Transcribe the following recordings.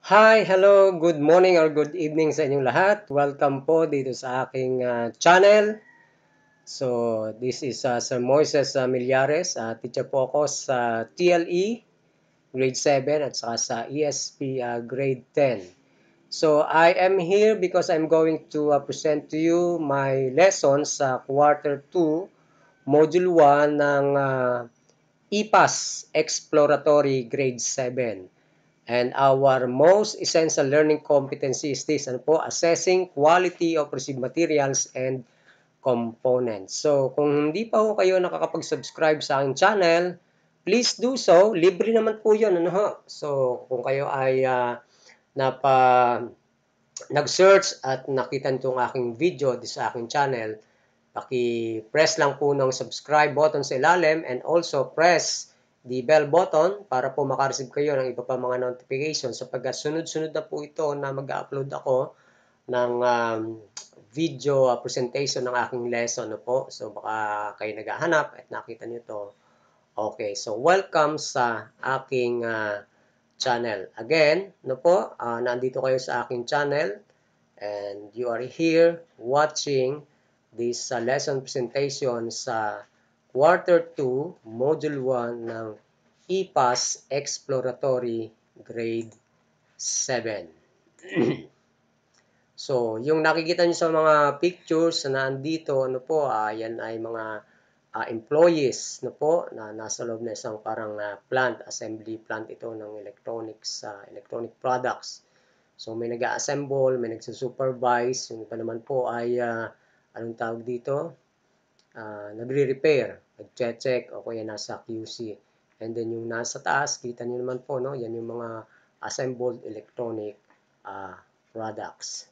Hi, hello, good morning or good evening sa inyong lahat. Welcome po dito sa aking channel. So, this is Sir Moises Millares. Teacher po ako sa TLE grade 7 at saka sa ESP grade 10. So, I am here because I'm going to present to you my lessons sa quarter 2, module 1 ng EPAS Exploratory grade 7. And our most essential learning competency is this, ano po, assessing quality of received materials and components. So, kung hindi pa ho kayo nakakapag-subscribe sa aking channel, please do so. Libre naman po yun. Ano ho? So, kung kayo ay nag-search at nakita nitong aking video sa aking channel, paki-press lang po ng subscribe button sa ilalim and also press the bell button para po makareceive kayo ng iba pa mga notification sapagkat sunod-sunod na po ito na mag-upload ako ng video presentation ng aking lesson. No po? So baka kayo naghahanap at nakita nyo ito. Okay, so welcome sa aking channel. Again, no po, nandito kayo sa aking channel and you are here watching this lesson presentation sa quarter 2, module 1 ng EPAS Exploratory grade 7. So, yung nakikita nyo sa mga pictures na nandito, ano po, yan ay mga employees, no po, na nasa loob na isang parang plant, assembly plant ito ng electronics, electronic products. So, may nag-assemble, may nagsusupervise, yung iba naman po ay, anong tawag dito? Nagre-repair, nag-check, o kaya nasa QC. And then yung nasa taas, kita nyo naman po, no? Yan yung mga assembled electronic products.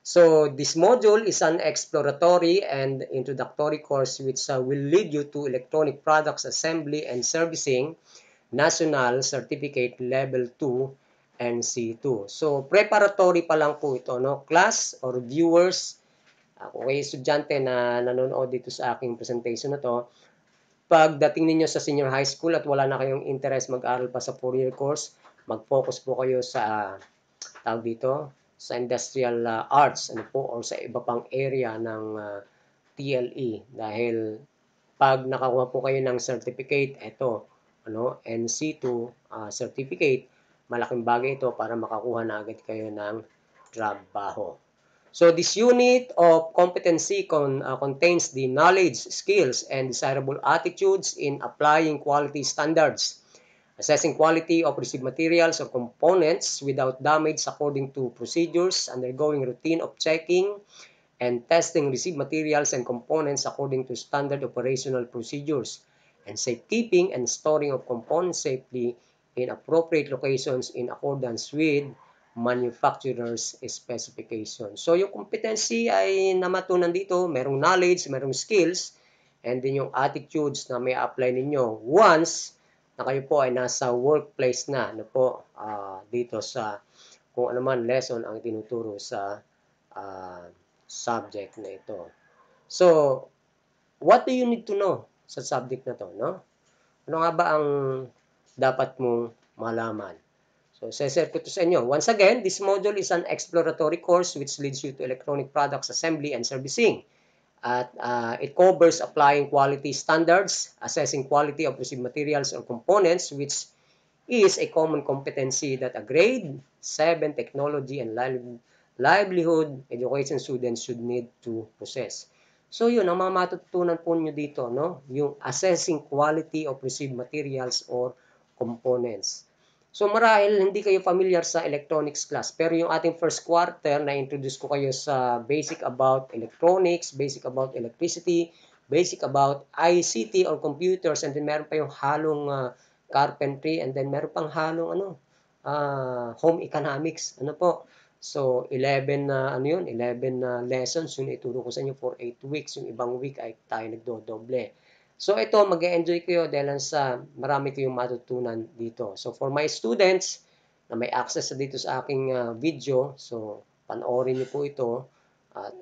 So, this module is an exploratory and introductory course which will lead you to electronic products assembly and servicing, National Certificate Level 2 and C2. So, preparatory pa lang po ito, no? Class or viewers, kung kayo estudyante na nanonood dito sa aking presentation na to, pagdating ninyo sa senior high school at wala na kayong interest mag-aral pa sa 4-year course, mag-focus po kayo sa tawag dito, sa industrial arts ano po or sa iba pang area ng TLE dahil pag nakakuha po kayo ng certificate, ito ano, NC2 certificate, malaking bagay ito para makakuha na agad kayo ng trabaho. So this unit of competency contains the knowledge, skills, and desirable attitudes in applying quality standards, assessing quality of received materials or components without damage according to procedures, undergoing routine of checking and testing received materials and components according to standard operational procedures, and safekeeping and storing of components safely in appropriate locations in accordance with manufacturer's specification. So, yung competency ay namatunan dito, merong knowledge, merong skills, and then yung attitudes na may apply ninyo once na kayo po ay nasa workplace na, ano po, dito sa kung ano man lesson ang tinuturo sa subject na ito. So, what do you need to know sa subject na to, no? Ano nga ba ang dapat mong malaman? So, share ko to sa inyo. Once again, this module is an exploratory course which leads you to electronic products assembly and servicing. At it covers applying quality standards, assessing quality of received materials or components, which is a common competency that a grade 7 technology and livelihood education students should need to possess. So yun, ang mga matutunan po nyo dito, no? Yung assessing quality of received materials or components. So marahil hindi kayo familiar sa electronics class, pero yung ating first quarter, na-introduce ko kayo sa basic about electronics, basic about electricity, basic about ICT or computers, and then meron pa yung halong carpentry, and then meron pang halong home economics. Ano po? So, 11 na ano yun, 11 na lessons yung ituro ko sa inyo for 8 weeks. Yung ibang week ay tayo nagdodoble. So ito, mag-e-enjoy kayo dahil sa marami kayong matutunan dito. So for my students na may access dito sa aking video, so panoorin niyo po ito at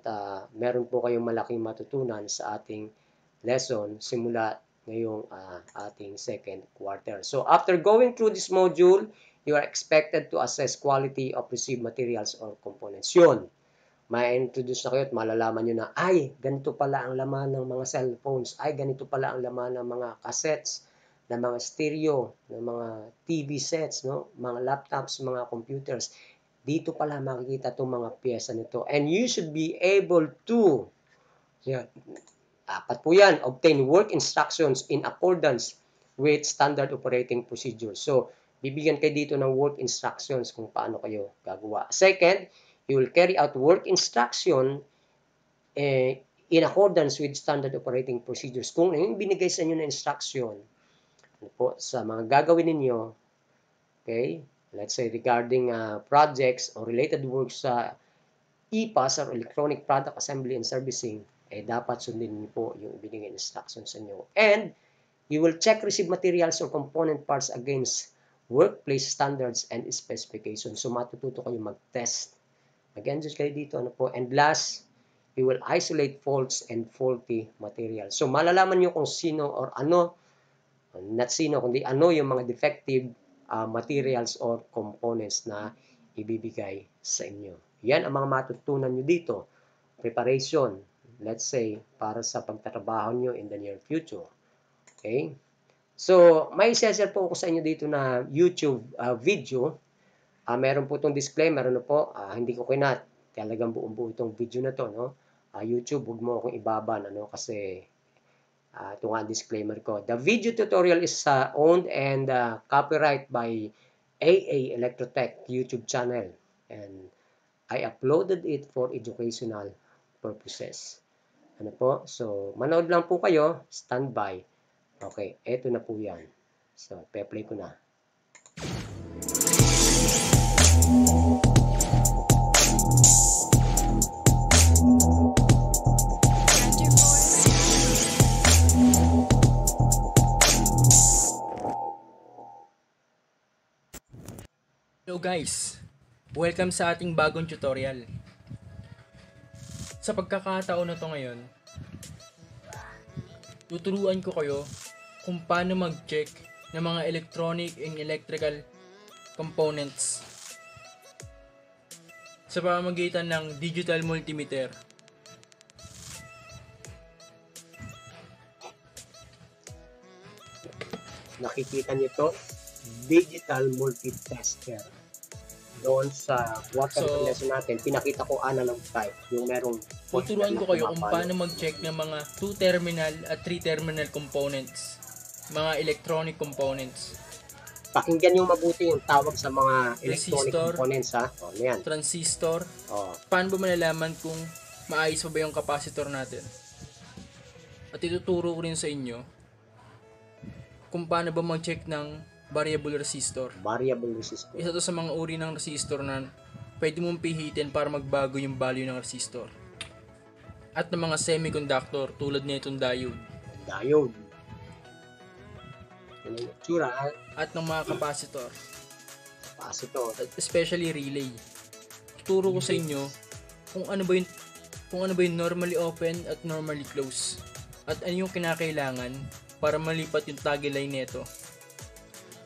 meron po kayong malaking matutunan sa ating lesson simula ngayong ating second quarter. So after going through this module, you are expected to assess quality of received materials or components. Yun, ma-introduce na kayo at malalaman nyo na, ay, ganito pala ang laman ng mga cellphones, ay, ganito pala ang laman ng mga cassettes, ng mga stereo, ng mga TV sets, no? Mga laptops, mga computers. Dito pala makikita itong mga pyesa nito. And you should be able to, yan, apat po yan, obtain work instructions in accordance with standard operating procedures. So, bibigyan kayo dito ng work instructions kung paano kayo gagawa. Second, you will carry out work instruction in accordance with standard operating procedures. Kung yung binigay sa inyo na instruction, ano po, sa mga gagawin ninyo, okay, let's say regarding projects or related works sa EPAS or Electronic Product Assembly and Servicing, dapat sundin niyo po yung ibinigay instructions sa inyo. And you will check received materials or component parts against workplace standards and specifications. So, matututo kayo mag-test. Mag-enjoy kayo dito. Ano po? And last, you will isolate faults and faulty materials. So, malalaman nyo kung sino or ano, not sino, kundi ano yung mga defective materials or components na ibibigay sa inyo. Yan ang mga matutunan nyo dito. Preparation, let's say, para sa pagtatrabaho nyo in the near future. Okay? So, may share po ako sa inyo dito na YouTube video. Meron po itong disclaimer, ano po, hindi ko kinat. Talagang buong-buo itong video na to, no? YouTube, huwag mo akong ibaban, ano, kasi ito nga disclaimer ko. The video tutorial is owned and copyright by AA Electrotech YouTube channel. And I uploaded it for educational purposes. Ano po? So, manood lang po kayo. Standby. Okay, eto na po yan. So, pe-play ko na. Hello guys! Welcome sa ating bagong tutorial. Sa pagkakataon na to ngayon, tuturuan ko kayo kung paano mag-check ng mga electronic and electrical components sa pamamagitan ng digital multimeter. Nakikita niyo to? Digital multitester. Doon sa water lesson natin, pinakita ko analog type, yung merong tuturuan ko kayo kung paano mag-check ng mga 2-terminal at 3-terminal components, mga electronic components. Pakinggan yung mabuti yung tawag sa mga electronic Resistor, components, ha? O, yan. Transistor. O, Paano ba malalaman kung maayos pa ba yung capacitor natin? At ituturo ko rin sa inyo kung paano ba mag-check ng variable resistor. variable resistor. Isa to sa mga uri ng resistor na pwede mong pihitin para magbago yung value ng resistor. At ng mga semiconductor tulad nitong diode. Diode. Yan yung itsura, ha? At ng mga capacitor. Capacitor. Especially relay. Tuturo ko sa inyo kung ano ba yung normally open at normally close. At ano yung kinakailangan para malipat yung toggle line nito.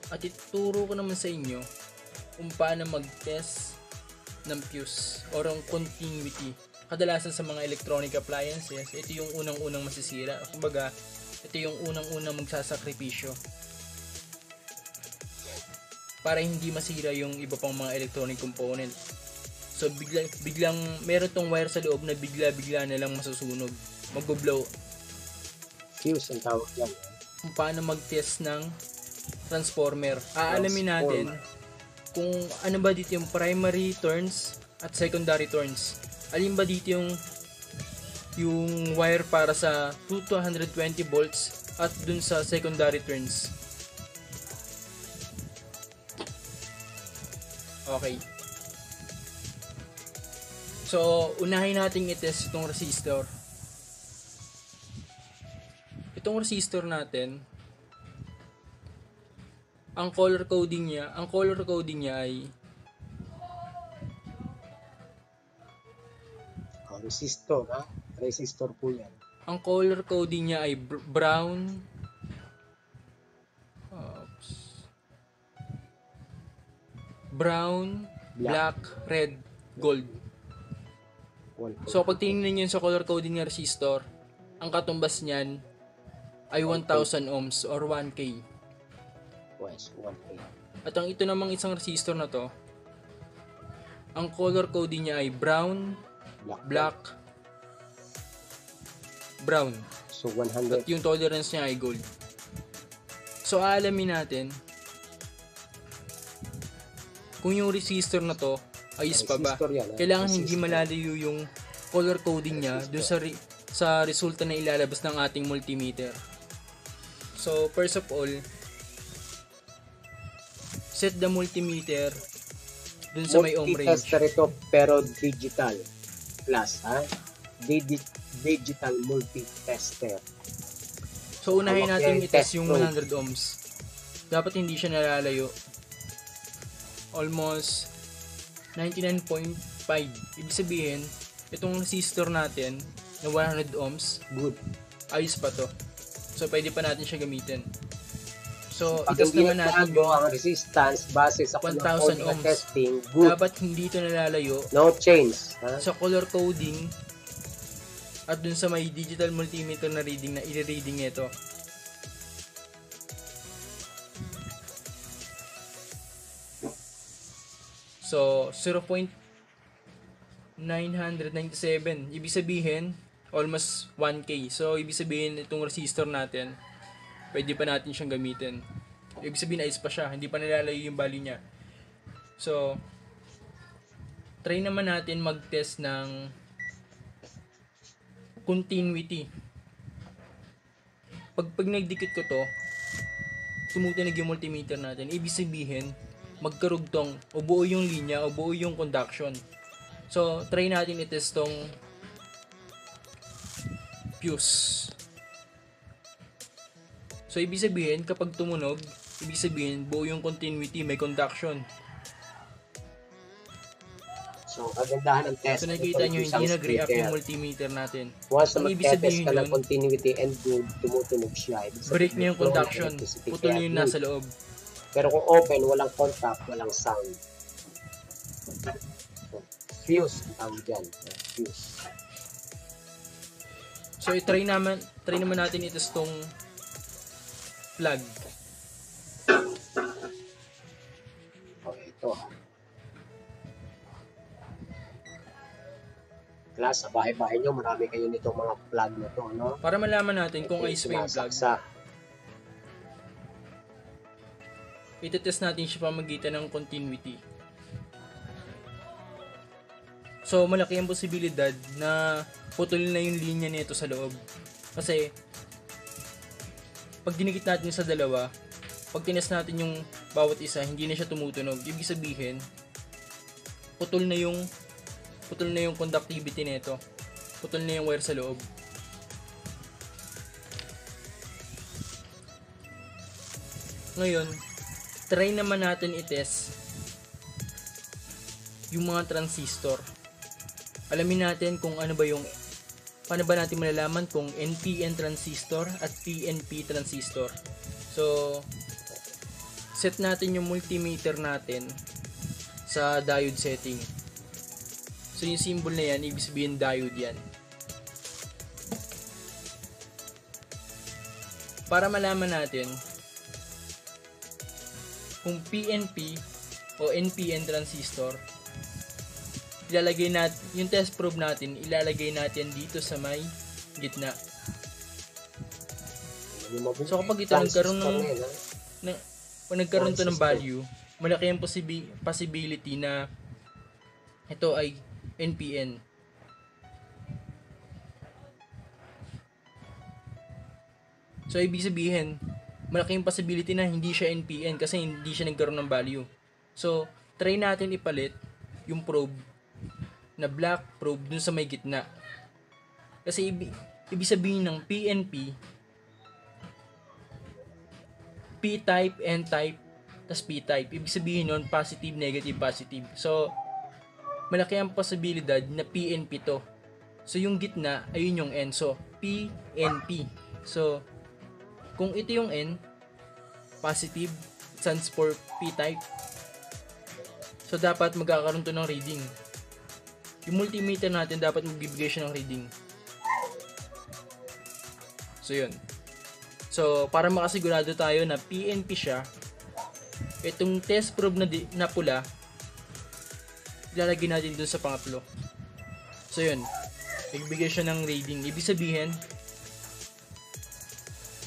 At ituturo ko naman sa inyo kung paano mag-test ng fuse or ang continuity. Kadalasan sa mga electronic appliances, ito yung unang-unang masisira. Kumbaga, ito yung unang-unang magsasakripisyo para hindi masira yung iba pang mga electronic component. So, biglang meron tong wire sa loob na bigla-bigla na lang masusunog. Magbo-blow. Fuse ang tawag yan. Kung paano mag-test ng transformer. Aalamin natin kung ano ba dito yung primary turns at secondary turns. Alin ba dito yung wire para sa 2 to 120 volts at dun sa secondary turns. Okay. So, unahin natin i-test itong resistor. Itong resistor natin, ang color coding niya ay resistor, ha? Resistor po yan. Ang color coding niya ay brown. brown, black, red, gold. 1.2. So, pag tinignan nyo yun sa color coding ng resistor, ang katumbas niyan ay 1,000 ohms or 1K. Yes, 1K. At ang ito namang isang resistor na to, ang color coding niya ay brown, black, brown. So, At 100. yung tolerance niya ay gold. So, aalamin natin kung yung resistor na to ayos pa ba. Resistor yan, Kailangan resistor. hindi malalayo yung color coding niya dun sa resulta na ilalabas ng ating multimeter. So, first of all, set the multimeter dun sa may ohm range. Multi-tester ito, pero digital. Plus, ha? Digital multi-tester. So, unahin natin Okay, i-test test yung probe. 100 ohms. Dapat hindi siya nalalayo. Almost 99.5. Ibig sabihin, itong resistor natin na 100 ohms, Good. ayos pa to. So, pwede pa natin siya gamitin. So, Pag itas hindi naman natin nagbago ang resistance base sa 1,000 color ohms. testing, good. Dapat hindi ito nalalayo No change. Ha? sa color coding at dun sa may digital multimeter na reading na i-reading nito. So, 0.997. Ibig sabihin, almost 1K. So, ibig sabihin, itong resistor natin, pwede pa natin siyang gamitin. Ibig sabihin, ayos pa siya. Hindi pa nalalayo yung value niya. So, try naman natin mag-test ng continuity. Pag nagdikit ko to, tumutunog yung multimeter natin. Ibig sabihin, magkarugtong o buo yung linya o buo yung conduction. So, try natin i-test tong fuse. So, ibig sabihin, kapag tumunog, ibig sabihin, buo yung continuity, may conduction. So, kagandahan ng test. So, nakikita nyo, hindi nag-react yung multimeter natin. Once na Ang ibig mag-test sabihin ka ng nun, continuity and good, tumutunog siya. Ibig sabihin, break na yung flow ng conduction. electricity, Putol kaya yung good. nasa loob. Pero kung open, walang contact, walang sound. Fuse, ang dyan. Fuse. So, try naman natin i-test tong plug. Okay, ito ha. Class, sa bahay-bahay nyo, marami kayo nitong mga plug na to, no? Para malaman natin kung ayos pa yung plug, Sinasaksak. itetest natin siya pamagitan ng continuity. So, malaki ang posibilidad na putol na yung linya nito sa loob. Kasi, pag dinikit natin sa dalawa, pag tinest natin yung bawat isa, hindi na siya tumutunog. Ibig sabihin, putol na yung conductivity nito. Putol na yung wire sa loob. Ngayon, try naman natin i-test yung mga transistor. Alamin natin kung paano ba natin malalaman kung NPN transistor at PNP transistor. So, set natin yung multimeter natin sa diode setting. So, yung symbol na yan, ibig sabihin diode yan. Para malaman natin kung PNP o NPN transistor, ilalagay natin yung test probe natin, ilalagay natin dito sa may gitna. So kapag ito nagkaroon pag nagkaroon to ng value, malaki ang possibility na ito ay NPN. So ibig sabihin, malaki yung possibility na hindi siya NPN kasi hindi siya nagkaroon ng value. So, try natin ipalit yung probe na black probe dun sa may gitna. Kasi ibig sabihin ng PNP, P-type, N-type, tas P-type. Ibig sabihin nun, positive, negative, positive. So, malaki ang posibilidad na PNP to. So, yung gitna, ayun yung N. So, PNP. So, kung ito yung N, positive, stands for P-type. So, dapat magkakaroon to ng reading. Yung multimeter natin, dapat magbibigay siya ng reading. So, yun. So, para makasigurado tayo na PNP siya, itong test probe na pula, ilalagay natin dun sa pangatlo. So, yun. Magbibigay siya ng reading. Ibig sabihin,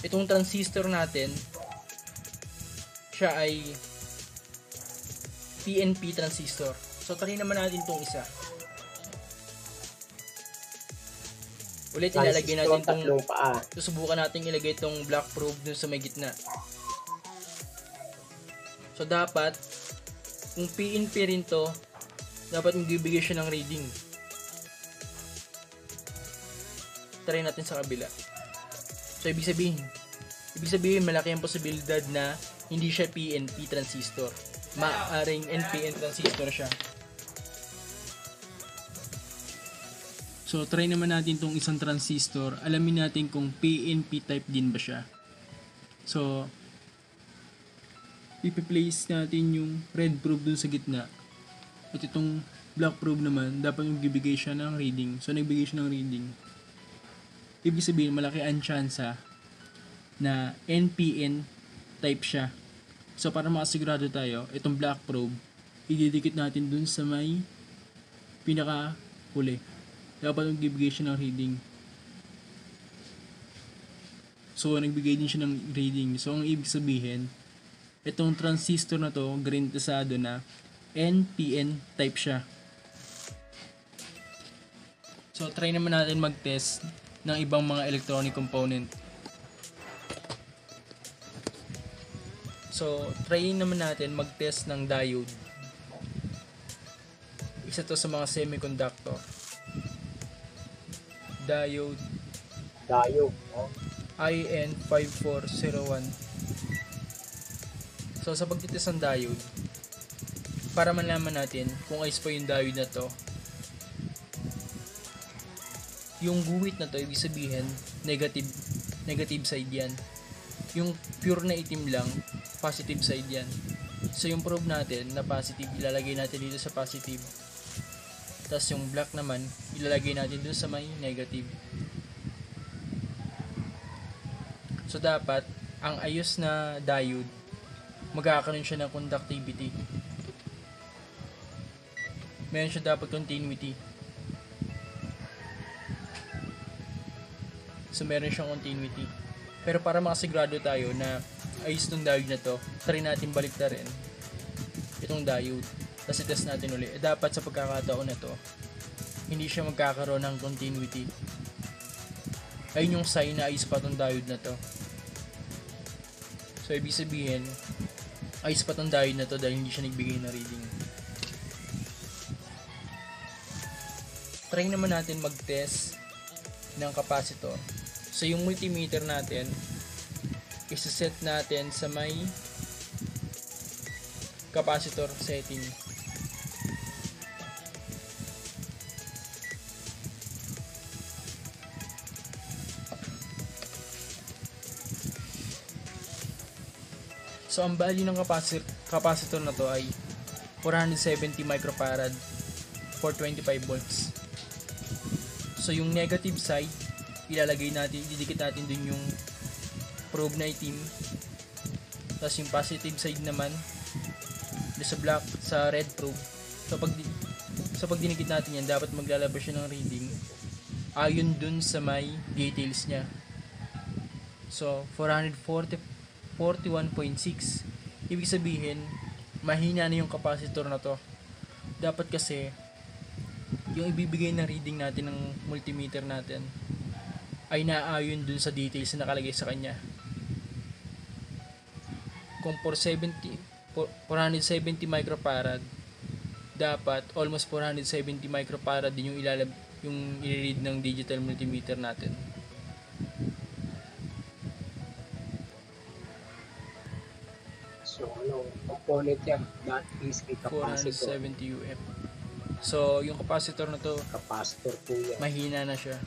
itong transistor natin, siya ay PNP transistor. So, try naman natin itong isa. Ulit, ilalagay natin itong, susubukan natin ilagay itong black probe dun sa may gitna. So, dapat, kung PNP rin to, dapat magbibigay siya ng reading. Try natin sa kabila. So, ibig sabihin, malaki ang posibilidad na hindi siya PNP transistor. Maaring NPN transistor siya. So, try naman natin tong isang transistor. Alamin natin kung PNP type din ba siya. So, ipi-place natin yung red probe dun sa gitna. At itong black probe naman, dapat magbibigay siya ng reading. So, nagbigay siya ng reading. Ibig sabihin, malaki ang tsansa na NPN type siya. So, para makasigurado tayo, itong black probe, ididikit natin dun sa may pinaka-huli. Dapat magbibigay siya ng reading. So, nagbigay din siya ng reading. So, ang ibig sabihin, itong transistor na to, garantisado na NPN type siya. So, try naman natin mag-test ng ibang mga electronic component. So, try naman natin mag-test ng diode. Isa to sa mga semiconductor. Diode. IN5401. So, sa pagtitest ng diode, para malaman natin kung ayos pa yung diode na to, yung guhit na to, ibig sabihin, negative side yan. Yung pure na itim lang, positive side yan. So, yung probe natin na positive, ilalagay natin dito sa positive. Tapos, yung black naman, ilalagay natin dito sa may negative. So, dapat, ang ayos na diode, magkakaroon siya ng conductivity. Meron siya dapat continuity. So, meron siyang continuity. Pero para makasigurado tayo na ayos itong diode na to, try natin baliktarin itong diode. Tapos i-test natin ulit. Dapat sa pagkakataon na to, hindi siya magkakaroon ng continuity. Ayun yung sign na ayos pa itong diode na to. So, ibig sabihin, ayos pa itong diode na to dahil hindi siya nagbigay na reading. Try naman natin mag-test ng capacitor. So, yung multimeter natin, isa-set natin sa may capacitor setting. So, ang value ng capacitor na to ay 470 microfarad for 25 volts. So, yung negative side, ilalagay natin, didikit natin dun yung probe na itim. Tapos yung positive side naman, sa black, sa red probe. So, pag dinikit natin yan, dapat maglalabas siya ng reading ayon dun sa may details niya. So, 441.6. Ibig sabihin, mahina na yung capacitor na to. Dapat kasi, yung ibibigay na reading natin ng multimeter natin ay naayon dun sa details na nakalagay sa kanya. Kung 470 microfarad, dapat almost 470 microfarad din yung i-read ng digital multimeter natin. So, component yan? That is a capacitor. 470 UF. So, yung capacitor na to, Capacitor po yan. mahina na siya.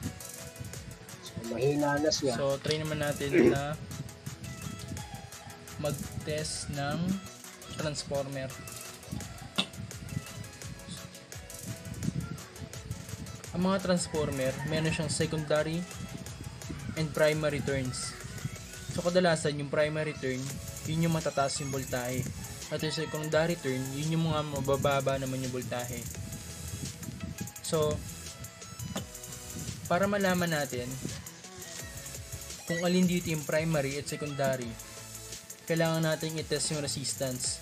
Mahina na siya. So, try naman natin na mag-test ng transformer. Ang mga transformer, meron siyang secondary and primary turns. So kadalasan yung primary turn, yun yung matataas yung voltahe. At yung secondary turn, yun yung mga mabababa naman yung voltahe. So, para malaman natin kung alin dito yung primary at secondary, kailangan natin i-test yung resistance.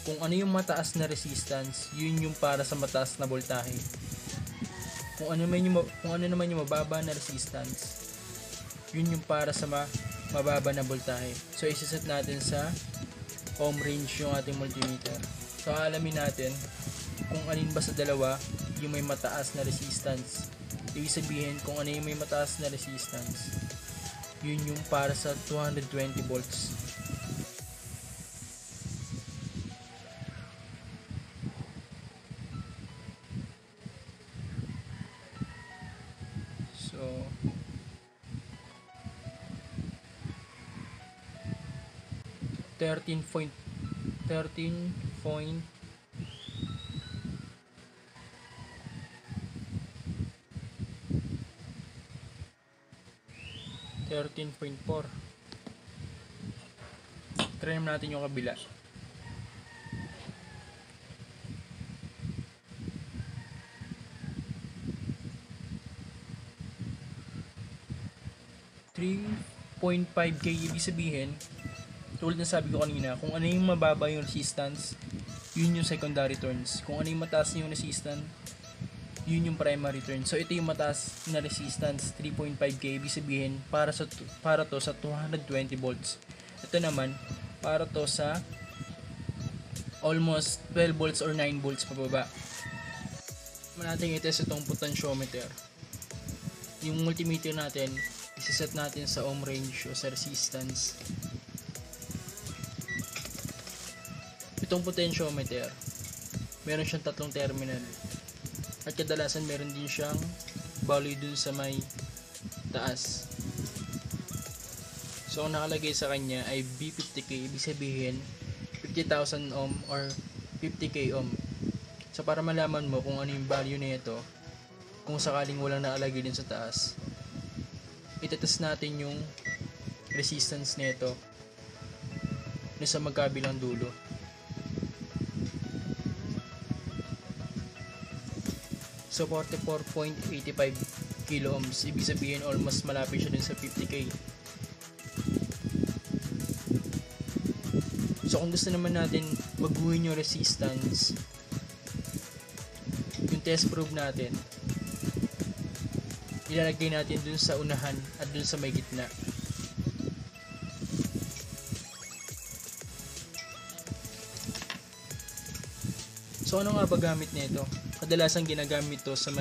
Kung ano yung mataas na resistance, yun yung para sa mataas na voltahe. Kung ano naman yung mababa na resistance, yun yung para sa mababa na voltahe. So, isiset natin sa ohm range yung ating multimeter. So, alamin natin kung alin ba sa dalawa yung may mataas na resistance. Ibig sabihin, kung ano yung may mataas na resistance, yun yung para sa 220 volts. So, thirteen point 13.4. Try natin yung kabila. .5K, ibig sabihin, tulad na sabi ko kanina, kung ano yung mababa yung resistance, yun yung secondary turns. Kung ano yung mataas yung resistance, yun yung primary turn. So ito yung mataas na resistance, 3.5K, ibig sabihin para to sa 220 volts. Ito naman para to sa almost 12 volts or 9 volts pababa. Natin i-test itong potentiometer. Yung multimeter natin, isa-set natin sa ohm range o sa resistance. Itong potentiometer, meron siyang tatlong terminal. At kadalasan meron din siyang value dun sa may taas. So ang nakalagay sa kanya ay B50K, ibig sabihin 50,000 ohm or 50K ohm. So para malaman mo kung ano yung value nito, kung sakaling walang nakalagay din sa taas, itetest natin yung resistance nito sa magkabilang dulo. So 44.85 kilo ohms, ibig sabihin almost malapit siya din sa 50K. So kung gusto naman natin baguhin yung resistance, yung test probe natin, ilalagay natin dun sa unahan at dun sa may gitna. So ano nga ba gamit nito? Kadalasan ginagamit to sa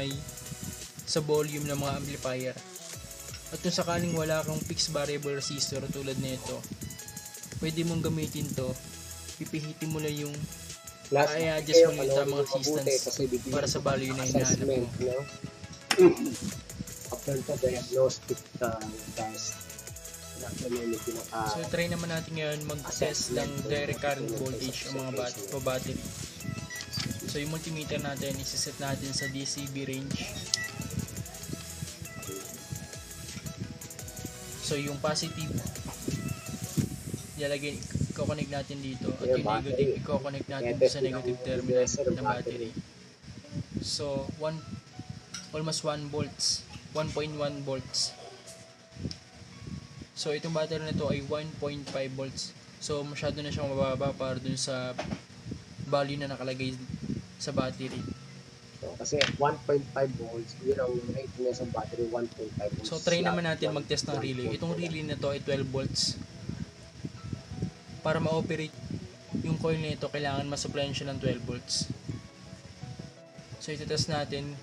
volume ng mga amplifier. At kung sakaling wala kang fixed variable resistor tulad nito, pwede mong gamitin to, pipihitin mo lang yung i-adjust mo yung tamang resistance para sa value na hinahanap mo. After the diagnostic test, so try naman natin ngayon mag-test ng direct current voltage o mga battery. So yung multimeter natin, isiset natin sa DCB range. So yung positive, i-connect natin dito. At yung negative, i-connect natin sa negative terminal ng battery. So almost 1 volts, 1.1 volts. So itong battery na to ay 1.5 volts. So masyado na siyang mababa para dun sa value na nakalagay sa battery. So, kasi 1.5 volts, yun ang rate niya sa battery, 1.5 volts. So try naman natin mag-test ng relay. Itong relay na to ay 12 volts. Para ma-operate yung coil nito, kailangan ma-supplyan siya ng 12 volts. So iti-test natin.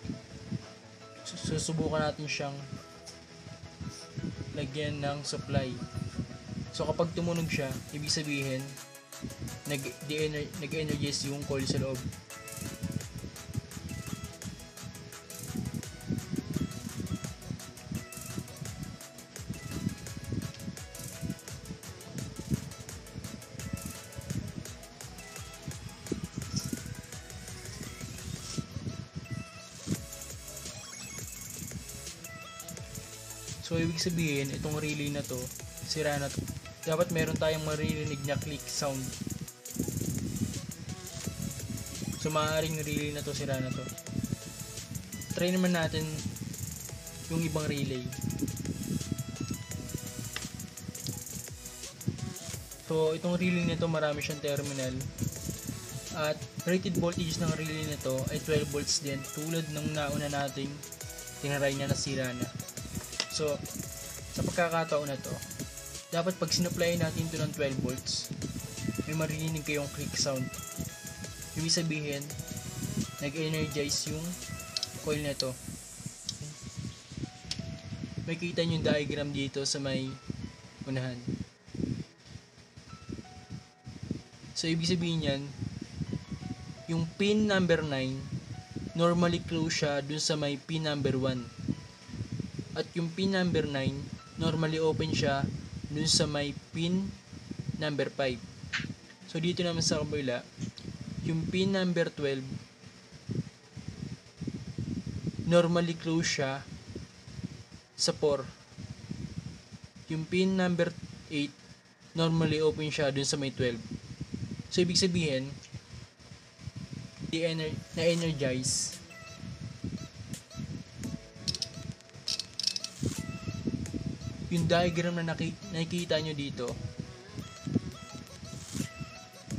Susubukan natin siyang lagyan ng supply. So kapag tumunog siya, ibig sabihin nag-energize yung coil sa loob. So ibig sabihin, itong relay na to, sira na to. Dapat meron tayong maririnig na click sound. So maaaring relay na to, sira na to. Try naman natin yung ibang relay. So itong relay nito, marami siyang terminal. At rated voltage ng relay nito ay 12 volts din, tulad ng nauna nating tinaray na nasira na. So sa pagkakataon na to, dapat pag sinupply natin ito ng 12 volts, may maririnig kayong click sound. Ibig sabihin, nag-energize yung coil na to. May kita nyo yung diagram dito sa may unahan. So ibig sabihin yan, yung pin number 9, normally close siya dun sa may pin number 1. At yung pin number 9, normally open siya dun sa may pin number 5. So dito naman sa kabila, yung pin number 12, normally close siya sa 4. Yung pin number 8, normally open siya dun sa may 12. So ibig sabihin, na-energize yung diagram na nakikita nyo dito,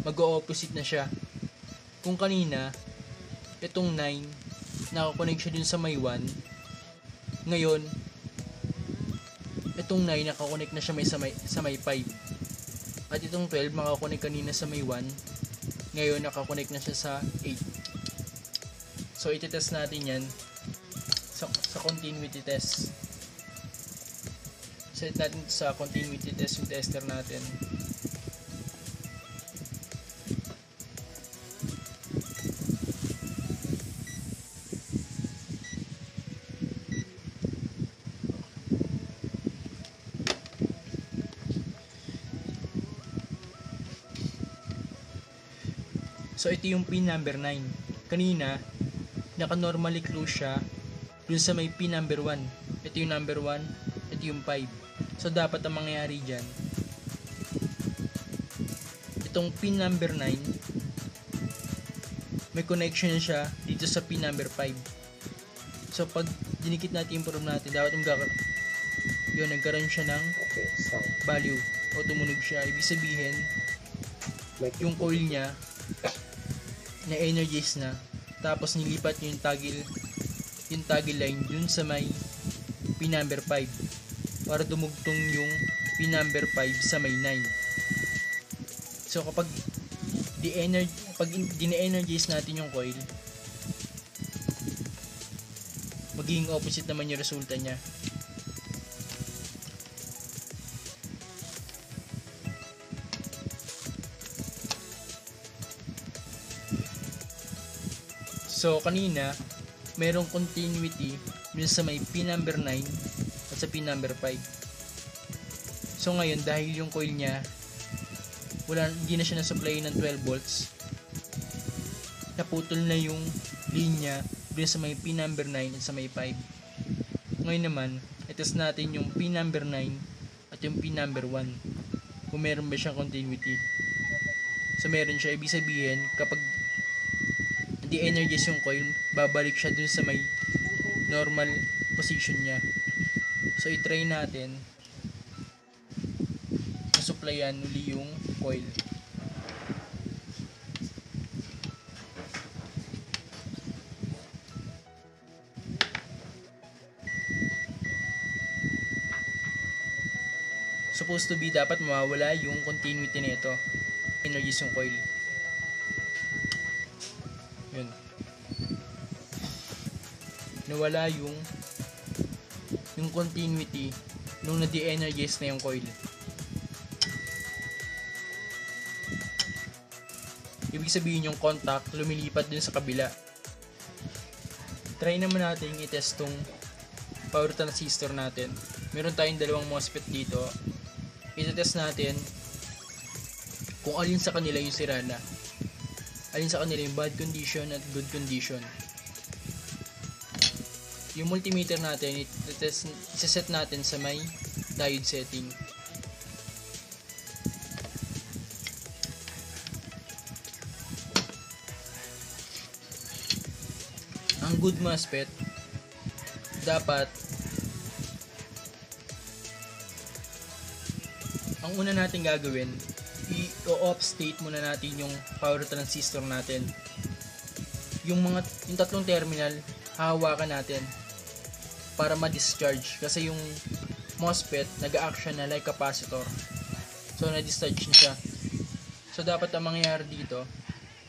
mag-o-opposite na siya. Kung kanina itong 9 nakakonect siya dun sa may 1, ngayon itong 9 nakakonect na siya sa may 5, at itong 12 makakonect kanina sa may 1, ngayon nakakonect na siya sa 8. So iti-test natin yan sa continuity test. Set natin sa continuity test yung tester natin. So ito yung pin number 9. Kanina, naka-normally close siya dun sa may pin number 1. Ito yung number 1, ito yung 5. So dapat ang mangyayari dyan, itong pin number 9, may connection siya dito sa pin number 5. So pag dinikit natin yung probe natin, dapat nagkaroon siya ng value o tumunog siya. Ibig sabihin, yung coil niya na-energize na, tapos nilipat yung toggle line dun sa may pin number 5 para dumugtong yung pin number 5 sa may 9. So kapag dine-energize natin yung coil, magiging opposite naman yung resulta niya. So kanina, merong continuity dun sa may pin number 9 at sa pin number 5. So ngayon, dahil yung coil niya hindi na siya na-supply ng 12 volts, naputol na yung linya dun sa may pin number 9 at sa may 5. Ngayon naman, i-test natin yung pin number 9 at yung pin number 1 kung meron ba siyang continuity. So meron siya. Ibig sabihin, kapag di-energize yung coil, babalik siya dun sa may normal position niya. So i-try natin na supplyan uli yung coil. Supposed to be, dapat mawawala yung continuity nito. Energize yung coil. Yun. Nawala yung continuity nung na-de-energize na yung coil. Ibig sabihin yung contact lumilipat dun sa kabila. Try naman natin i-test tong power transistor natin. Meron tayong dalawang MOSFET dito. I-test natin kung alin sa kanila yung sira na. Alin sa kanila yung bad condition at good condition. Yung multimeter natin, isa-set natin sa may diode setting. Ang good MOSFET, dapat ang una natin gagawin, i-off state muna natin yung power transistor natin. Yung tatlong terminal, hahawakan natin para ma-discharge kasi yung MOSFET nag-action na like capacitor. So na-discharge na siya. So dapat ang mangyayari dito,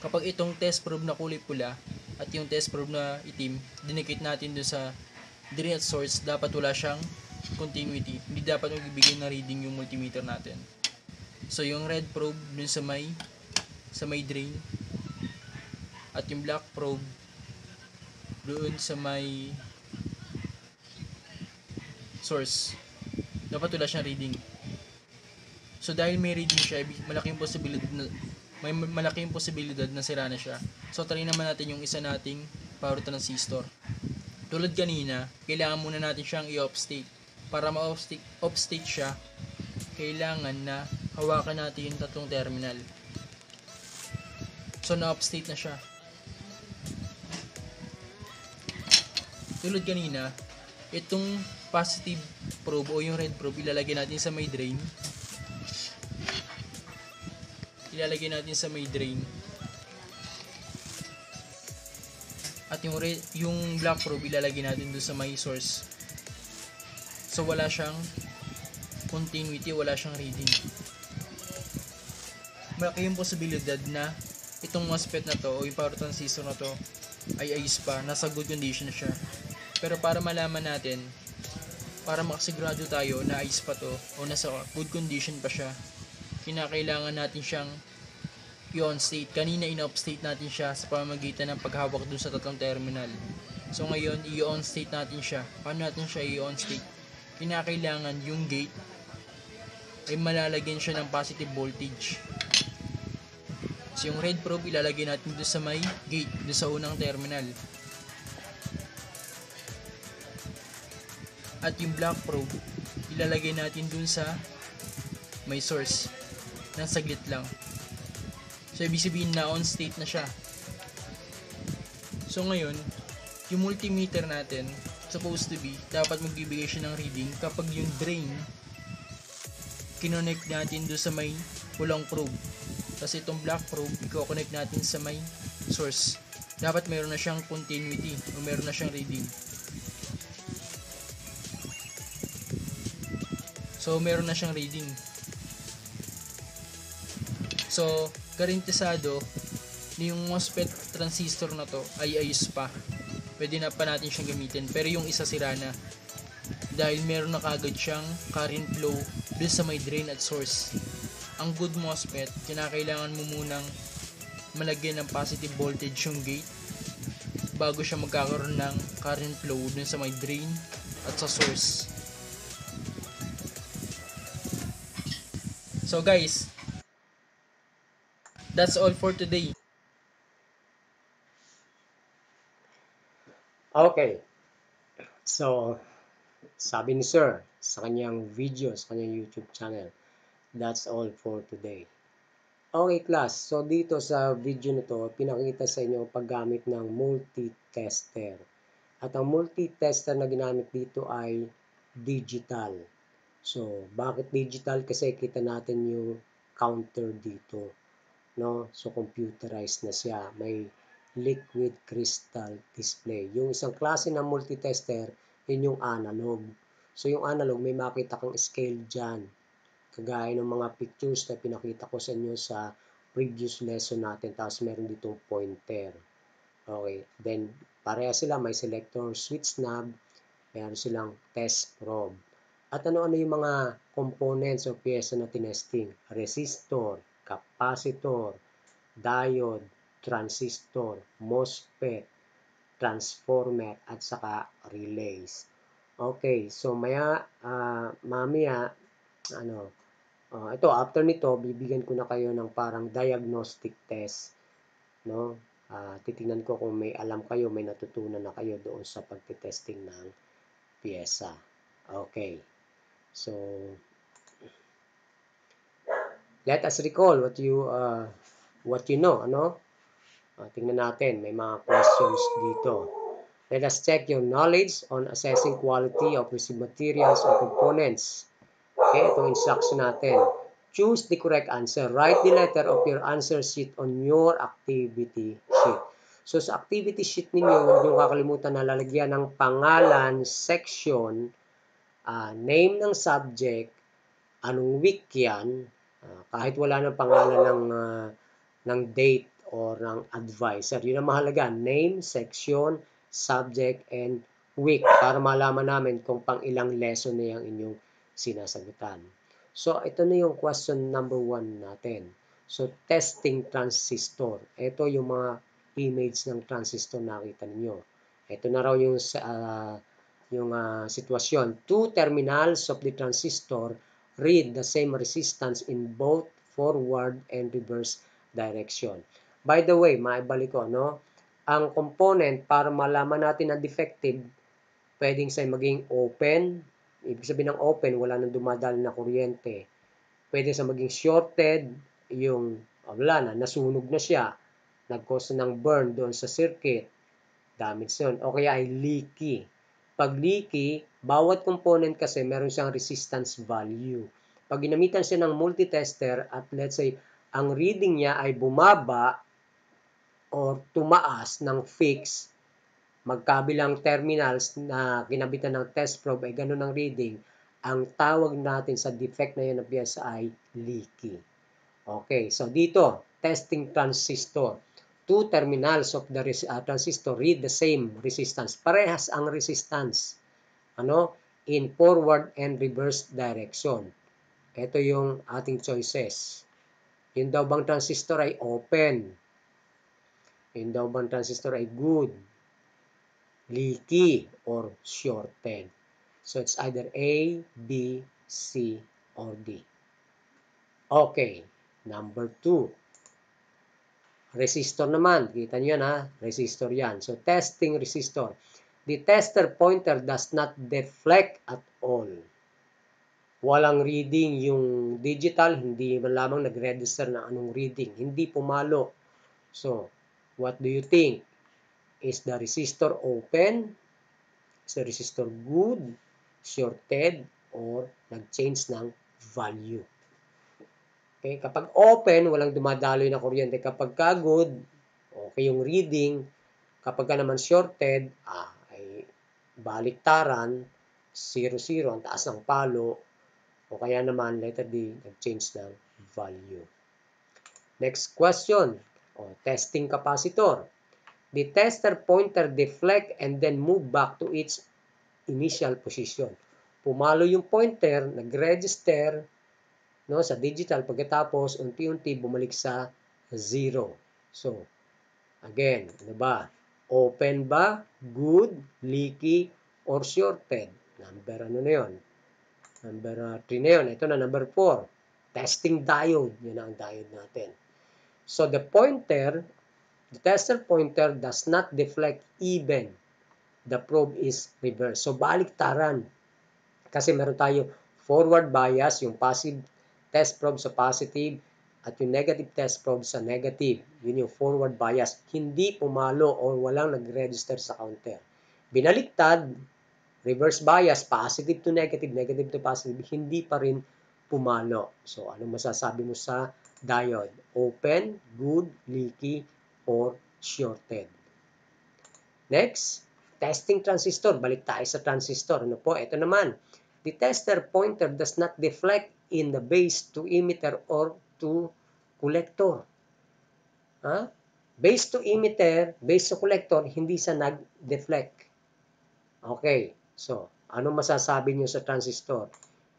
kapag itong test probe na kulay pula at yung test probe na itim, dinikit natin doon sa drain at source, dapat wala siyang continuity. Hindi dapat magbibigay ng reading yung multimeter natin. So yung red probe dun sa may drain at yung black probe doon sa may source, dapat wala siyang reading. So dahil may reading siya, malaking posibilidad na sira na siya. So try naman natin yung isa nating power transistor. Tulad kanina, kailangan muna natin siyang i-off state. Para ma-off state siya, kailangan na hawakan natin yung tatlong terminal. So na-off state na siya. Tulad kanina, itong positive probe o yung red probe, ilalagay natin sa may drain. At yung black probe ilalagay natin doon sa may source. So wala siyang continuity, wala siyang reading. Malaki yung posibilidad na itong MOSFET na to o yung power transistor na to ay ayos pa, nasa good condition na siya. Pero para malaman natin, para makasigurado tayo na ayos pa to o nasa good condition pa siya, kinakailangan natin siyang i-on state. Kanina in-off state natin siya sa pamamagitan ng paghawak dun sa tatlong terminal. So ngayon, i-on state natin siya. Paano natin siya i-on state? Kinakailangan yung gate ay malalagyan siya ng positive voltage. So yung red probe ilalagay natin dun sa may gate, dun sa unang terminal. At yung black probe ilalagay natin dun sa may source ng saglit lang. So ibig sabihin na on state na siya. So ngayon, yung multimeter natin supposed to be, dapat magbibigay siya ng reading kapag yung drain kinonect natin doon sa may pulang probe. Kasi itong black probe, i-connect natin sa may source. Dapat meron na siyang continuity o meron na siyang reading. So meron na siyang reading. So garantisado yung MOSFET transistor na to ay ayos pa. Pwede na pa natin siyang gamitin. Pero yung isa sira na dahil meron na kagad siyang current flow dun sa may drain at source. Ang good MOSFET, kinakailangan mo munang malagyan ng positive voltage yung gate bago siya magkakaroon ng current flow dun sa may drain at sa source. So guys, that's all for today. Okay. So, sabi ni Sir sa kanyang video, sa kanyang YouTube channel, that's all for today. Okay class, so dito sa video nito, pinakita sa inyo paggamit ng multi-tester. At ang multi-tester na ginamit dito ay digital. So, bakit digital? Kasi kita natin yung counter dito. No? So, computerized na siya. May liquid crystal display. Yung isang klase ng multi-tester, yun yung analog. So, yung analog, may makita kang scale dyan. Kagaya ng mga pictures na pinakita ko sa inyo sa previous lesson natin. Tapos, meron ditong pointer. Okay. Then, pareha sila. May selector switch knob. Meron silang test probe. At ano-ano yung mga components o pyesa na tinesting? Resistor, capacitor, diode, transistor, MOSFET, transformer, at saka relays. Okay, so mamaya, ito, after nito, bibigyan ko na kayo ng parang diagnostic test, no? titingnan ko kung may alam kayo, may natutunan na kayo doon sa pagte-testing ng piyesa. Okay. So, let us recall what you know, ano? Tingnan natin, may mga questions dito. Let us check your knowledge on assessing quality of received materials or components. Okay, itong instruction natin. Choose the correct answer. Write the letter of your answer sheet on your activity sheet. So, sa activity sheet ninyo, huwag niyong kakalimutan na lalagyan ng pangalan, section, name ng subject, anong week yan, kahit wala ng pangalan ng date or ng advisor. Yun ang mahalaga. Name, section, subject, and week para malaman namin kung pang ilang lesson na yung inyong sinasagutan. So, ito na yung question number 1 natin. So, testing transistor. Ito yung mga image ng transistor nakita ninyo. Ito na raw yung sitwasyon. Two terminals of the transistor read the same resistance in both forward and reverse direction. By the way, maibalik ko, no? Ang component para malaman natin na defective, pwedeng siya maging open. Ibig sabihin ng open, wala nang dumadalo na kuryente. Pwede siya maging shorted, yung wala na, nasunog na siya. Nag-cause ng burn doon sa circuit. Damage yun. O kaya ay leaky. Pag leaky, bawat component kasi meron siyang resistance value. Pag ginamitan siya ng multitester at let's say, ang reading niya ay bumaba or tumaas ng fix, magkabilang terminals na ginabitan ng test probe ay ganun ang reading, ang tawag natin sa defect na yun na piyesa ay leaky. Okay, so dito, testing transistor. Two terminals of the transistor read the same resistance. Parehas ang resistance. In forward and reverse direction. Ito yung ating choices. Yung daw bang transistor ay open? Yung daw bang transistor ay good, leaky, or shorted? So it's either A, B, C, or D. Okay, number 2. Resistor naman. Kita nyo yan ha. Resistor yan. So, testing resistor. The tester pointer does not deflect at all. Walang reading yung digital. Hindi man lamang nag-register na anong reading. Hindi pumalo. So, what do you think? Is the resistor open? Is the resistor good? Shorted? Or nag-change ng value? Okay, kapag open, walang dumadaloy na kuryente. Kapag good, okay yung reading. Kapag naman shorted, ay baliktaran, 0, 0, ang taas ng palo. O kaya naman, letter D, nag-change ng value. Next question. Testing capacitor. The tester pointer deflect and then move back to its initial position. Pumalo yung pointer, nag-register, sa digital, pagkatapos unti-unti bumalik sa 0. So, again, ano ba? Open ba? Good, leaky, or shorted? Number na yun? Number 3 na yun. Ito na, number 4. Testing diode. Yun ang diode natin. So, the tester pointer does not deflect even. The probe is reversed. So, baliktaran. Kasi meron tayo forward bias, yung passive test probe sa positive at yung negative test probe sa negative. Yun yung forward bias. Hindi pumalo or walang nag-register sa counter. Binaliktad, reverse bias, positive to negative, negative to positive, hindi pa rin pumalo. So, anong masasabi mo sa diode? Open, good, leaky, or shorted? Next, testing transistor. Balik tayo sa transistor. Ano po? Ito naman. The tester pointer does not deflect in the base to emitter or to collector. Base to emitter, base to collector, hindi siya nag-deflect. Okay. So, ano masasabi niyo sa transistor?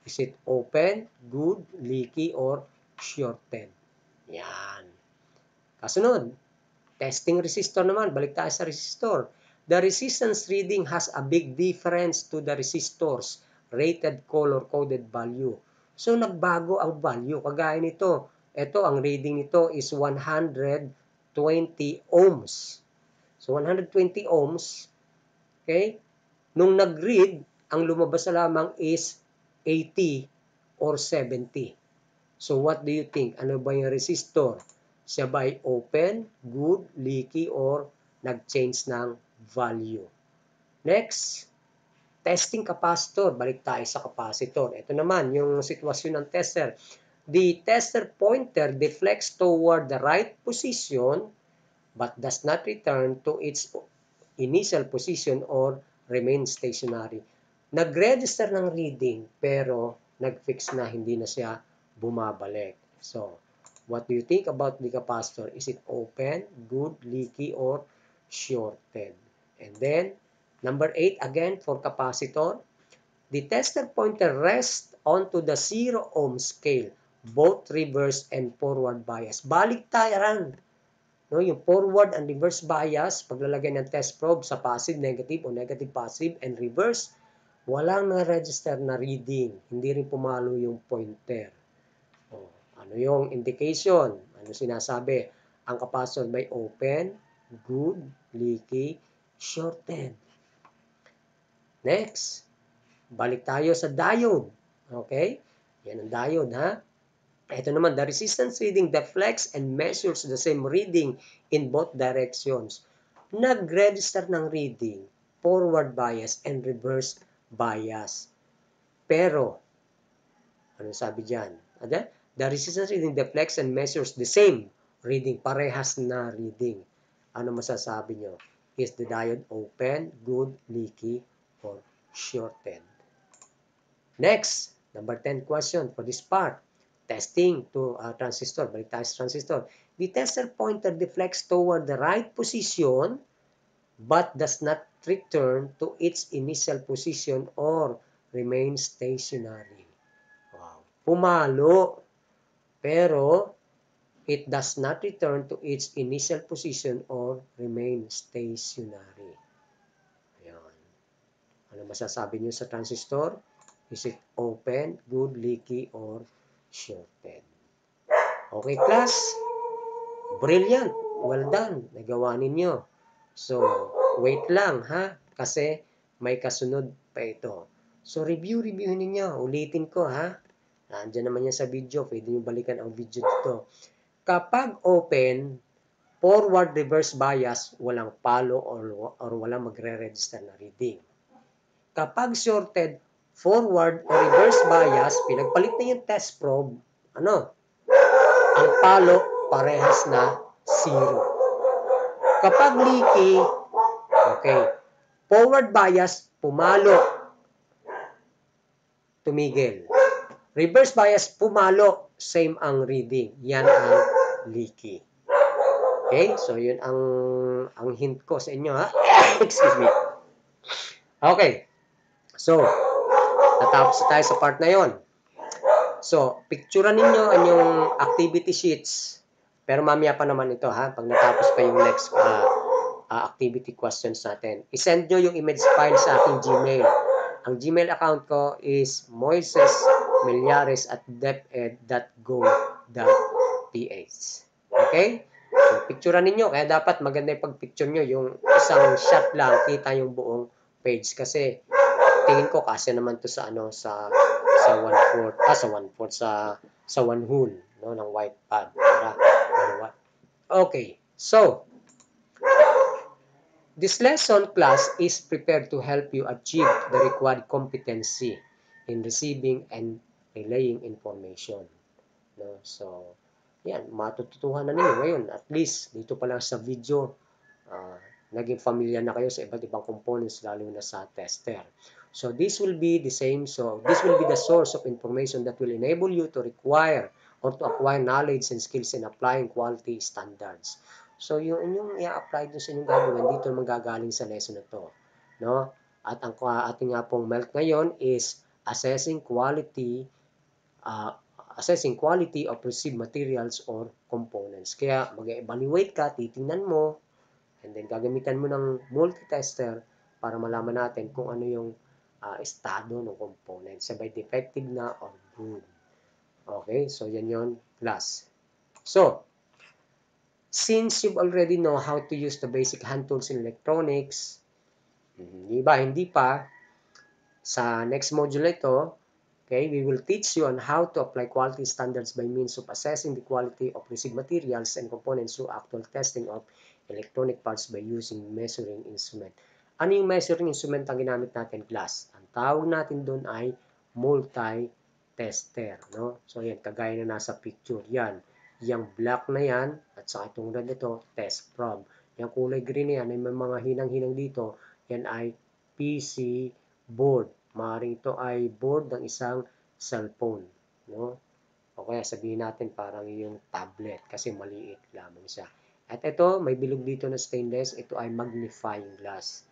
Is it open, good, leaky, or shorted? Yan. Kasunod, testing resistor naman. Balik tayo sa resistor. The resistance reading has a big difference to the resistor's rated color-coded value. So, nagbago ang value. Kagaya nito, ito, ang reading nito is 100 ohms. So, 120 ohms, okay? Nung nag-read, ang lumabas na lamang is 80 or 70. So, what do you think? Ano ba yung resistor? Siya ba ay open, good, leaky, or nag-change ng value? Next, testing capacitor. Balik tayo sa capacitor. Ito naman, yung sitwasyon ng tester. The tester pointer deflects toward the right position but does not return to its initial position or remain stationary. Nag-register ng reading pero nag-fix na, hindi na siya bumabalik. So, what do you think about the capacitor? Is it open, good, leaky, or shorted? And then, number 8 again for capacitor. The tester pointer rests onto the 0 ohm scale, both reverse and forward bias. Baliktaran. No, yung forward and reverse bias, paglalagay ng test probe sa positive, negative, o negative, positive, and reverse, walang na-register na reading. Hindi rin pumalo yung pointer. O, ano yung indication? Ano sinasabi? Ang capacitor may open, good, leaky, shorted. Next, balik tayo sa diode. Okay? Yan ang diode, ha? Ito naman, the resistance reading deflects and measures the same reading in both directions. Nag-register ng reading, forward bias and reverse bias. Pero, ano sabi dyan? The resistance reading deflects and measures the same reading. Parehas na reading. Ano masasabi nyo? Is the diode open, good, leaky, or shorted? Next, number 10 question for this part. Testing to transistor. Balik tayo sa transistor. The tester pointer deflects toward the right position but does not return to its initial position or remain stationary. Wow. Pumalo, pero it does not return to its initial position or remain stationary. Ayan. Ano masasabi niyo sa transistor? Is it open, good, leaky, or shorted? Okay, class. Brilliant. Well done. Nagawa ninyo. So, wait lang, ha? Kasi may kasunod pa ito. So, reviewin ninyo. Ulitin ko, ha? Nandiyan naman yan sa video. Pwede nyo balikan ang video dito. Kapag open, forward reverse bias, walang palo or walang magre-register na reading. Kapag shorted, forward o reverse bias, pinagpalit na yung test probe, ano? Ang palo, parehas na 0. Kapag leaky, okay, forward bias, pumalo, tumigil. Reverse bias, pumalo, same ang reading. Yan ang leaky. Okay, so yun ang hint ko sa inyo, ha? Excuse me. Okay, so, natapos tayo sa part na yon. So, picturean ninyo ang yung activity sheets. Pero mamaya pa naman ito, ha? Pag natapos pa yung next activity questions natin. I-send nyo yung image file sa aking Gmail. Ang Gmail account ko is moisesmeliares@deped.go.ph. Okay? So, picturean ninyo. Kaya dapat maganda yung pag-picture nyo. Yung isang shot lang, kita yung buong page. Kasi, tingin ko kasi naman to sa sa 1/4 sa 1 whole, no, ng white pad para okay. So, this lesson class is prepared to help you achieve the required competency in receiving and relaying information, no. So, yan, matututuhan na ninyo ngayon, at least dito pa lang sa video, naging familiar na kayo sa iba't ibang components, lalo na sa tester. So, this will be the same. So, this will be the source of information that will enable you to require or to acquire knowledge and skills in applying quality standards. So, yung inyong i-apply dun sa inyong gagawin, dito magagaling sa lesson na to, no? At ang ating nga pong MELT ngayon is assessing quality of received materials or components. Kaya, mag-evaluate ka, titingnan mo, and then gagamitan mo ng multitester para malaman natin kung ano yung estado ng component. Sabay defective na or good. Okay, so yan yon class. So, since you already know how to use the basic hand tools in electronics, hindi pa, sa next module ito, okay, we will teach you on how to apply quality standards by means of assessing the quality of received materials and components through actual testing of electronic parts by using measuring instrument. Ano yung measuring instrument ang ginamit natin, class? Ang tawag natin doon ay multi-tester, no? So, yan, kagaya na nasa picture. Yan, yung black na yan, at saka itong red ito, test probe. Yung kulay green na yan, ay may mga hinang-hinang dito, yan ay PC board. Maaaring ito ay board ng isang cellphone, no? O kaya sabihin natin parang yung tablet kasi maliit lamang siya. At ito, may bilog dito na stainless, ito ay magnifying glass.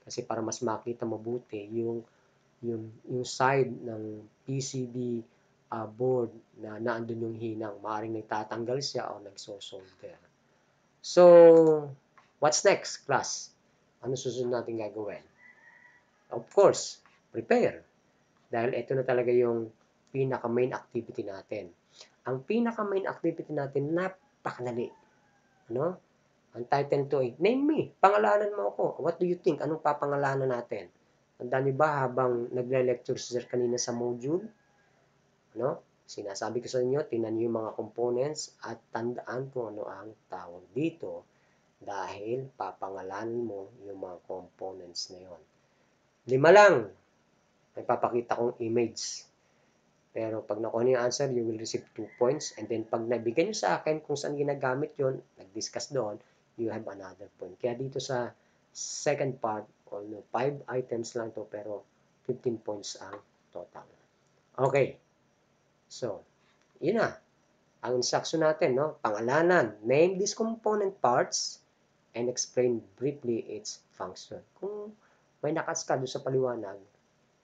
Kasi para mas makita mabuti yung side ng PCB board na naandun yung hinang. Maaaring nagtatanggal siya o nagsosolder. So, what's next, class? Ano susunod natin gagawin? Of course, prepare. Dahil ito na talaga yung pinaka-main activity natin. Ang pinaka-main activity natin, napakadali. Ano? Ang title nito ay, name me, pangalanan mo ako. What do you think? Anong papangalanan natin? Tandaan niyo ba habang nagle-lecture si sir kanina sa module? Ano? Sinasabi ko sa inyo, tingnan niyo yung mga components at tandaan kung ano ang tawag dito dahil papangalanan mo yung mga components na yon. 5 lang. May papakita kong image. Pero pag nakuha niyo yung answer, you will receive 2 points. And then pag nabigyan niyo sa akin kung saan ginagamit yon, nag-discuss doon, you have another point. Kaya dito sa second part, 5 items lang to pero 15 points ang total. Okay. So, yun na. Ang instruction natin, no? Pangalanan. Name these component parts and explain briefly its function. Kung may nakaska doon sa paliwanag,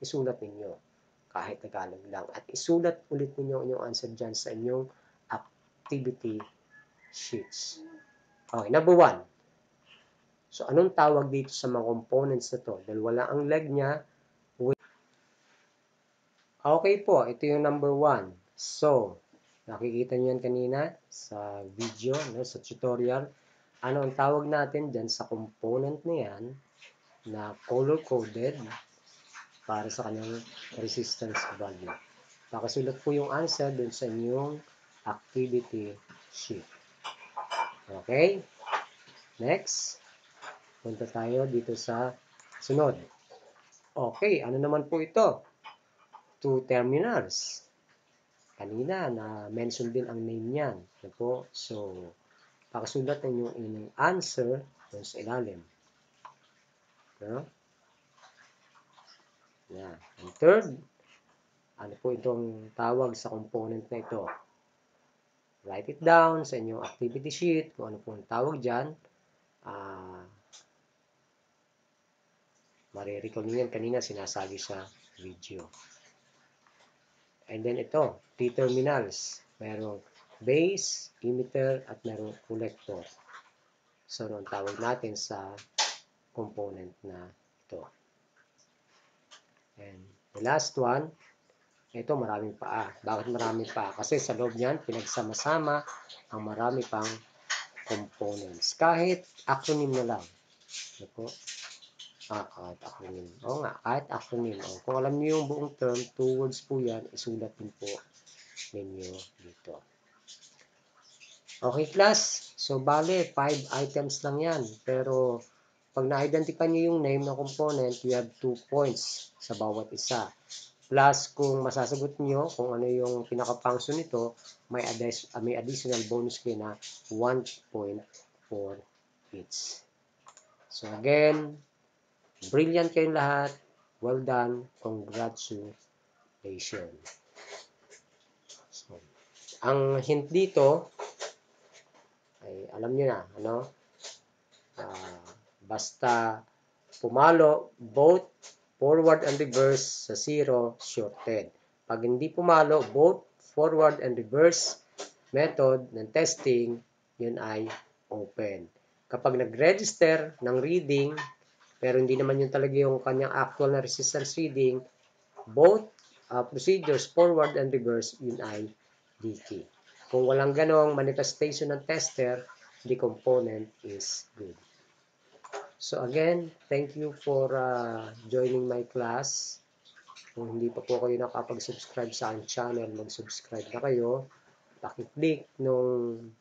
isulat ninyo kahit Tagalog lang. At isulat ulit ninyo yung answer dyan sa inyong activity sheets. Okay, number 1. So, anong tawag dito sa mga components na to? Dahil wala ang leg niya. Okay po, ito yung number 1. So, nakikita niyo yan kanina sa video, no, sa tutorial. Ano ang tawag natin dyan sa component na yan na color-coded para sa kanyang resistance value. Pakasulat po yung answer dun sa inyong activity sheet. Okay? Next. Punta tayo dito sa sunod. Okay, ano naman po ito? 2 terminals. Kanina na-mention din ang name niyan. So, pakasulat ninyo inyong answer dun sa ilalim. No? Yan. And third, ano po itong tawag sa component na ito? Write it down sa inyong activity sheet kung ano po ang tawag dyan. Marirecall niyo yan kanina sinasabi sa video. And then ito, 3 terminals. Merong base, emitter, at merong collector. So, ano ang tawag natin sa component na ito? And the last one, ito maraming paa. Bakit maraming paa? Kasi sa loob niyan, pinagsama-sama ang marami pang components. Kahit acronym na lang. Ito po. Kahit acronym. Oo nga, kahit acronym. Kung alam niyo yung buong term, 2 words po yan, isulat din po ninyo dito. Okay, class. So, bale, 5 items lang yan. Pero, pag na-identify niyo yung name ng component, you have 2 points sa bawat isa. Plus, kung masasagot niyo kung ano yung pinaka-function nito, may additional bonus kayo na 1 point for each. So, again, brilliant kayong lahat. Well done. Congratulations. So, ang hint dito, ay alam niyo na, ano? Basta pumalo both forward and reverse sa 0, shorted. Pag hindi pumalo both forward and reverse method ng testing, yun ay open. Kapag nag-register ng reading, pero hindi naman yun talaga yung kanyang actual na resistance reading, both procedures, forward and reverse, yun ay DT. Kung walang ganong manifestation ng tester, the component is good. So again, thank you for joining my class. Kung hindi pa po kayo nakapag-subscribe sa aking channel, mag-subscribe na kayo. Paki-click nung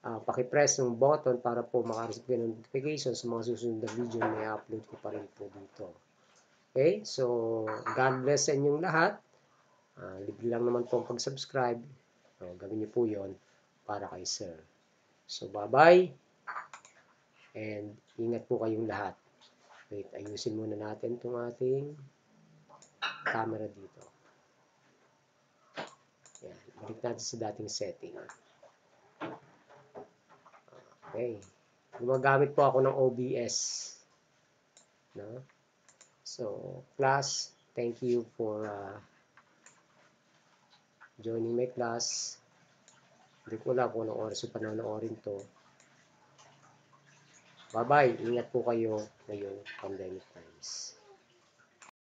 paki-press ng button para po makareceive kayo ng notification sa mga susunod na video na i-upload ko pa rin po dito. Okay? So, God bless sa inyong lahat. Libre lang naman po ang pag-subscribe. Gawin niyo po yon para kay Sir. So, bye-bye. And ingat po kayong lahat. Wait, ayusin muna natin itong ating camera dito. Yan, balik natin sa dating setting. Okay. Gumagamit po ako ng OBS. No? So, class, thank you for joining my class. Hindi ko alam kung anong oras yung panonoorin to. Bye-bye. Ingat po kayo ngayong pandemic.